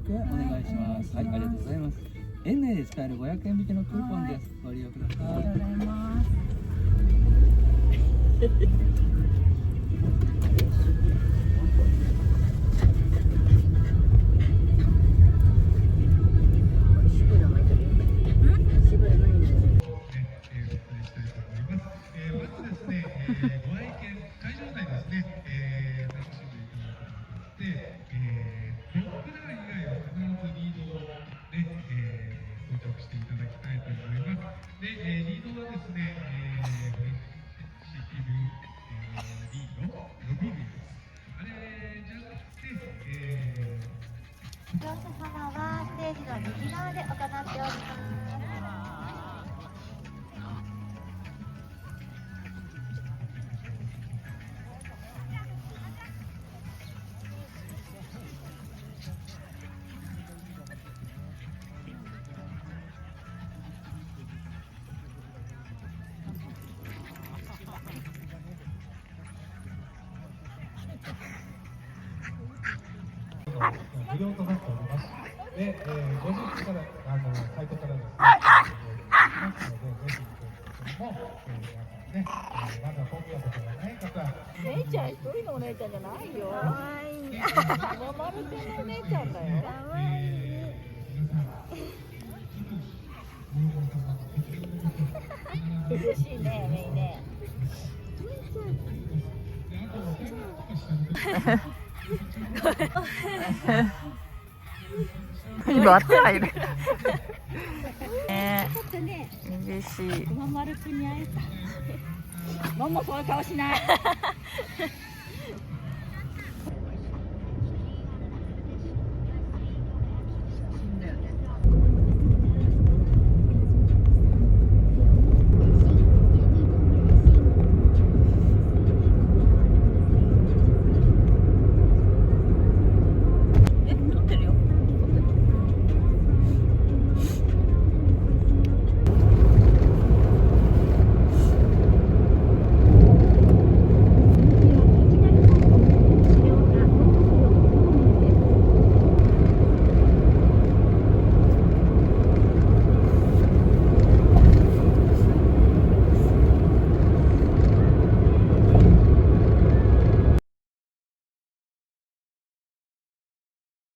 500円お願いします。はい、ありがとうございます。園内で使える500円引きのクーポンです。ご利用ください。ありがとうございます。乗車様はステージの右側で行っております。無料となっております。で、5時からサイトからですね、ますので、ぜひ皆さんね、まだ本見たことがない方、姉ちゃん一人のお姉ちゃんじゃないよ。可愛い。ママルちゃんのお姉ちゃんだよ。可愛い。嬉しいね、メイね。今手入る。嬉しい。ママルくんに会えた。ママそういう顔しない。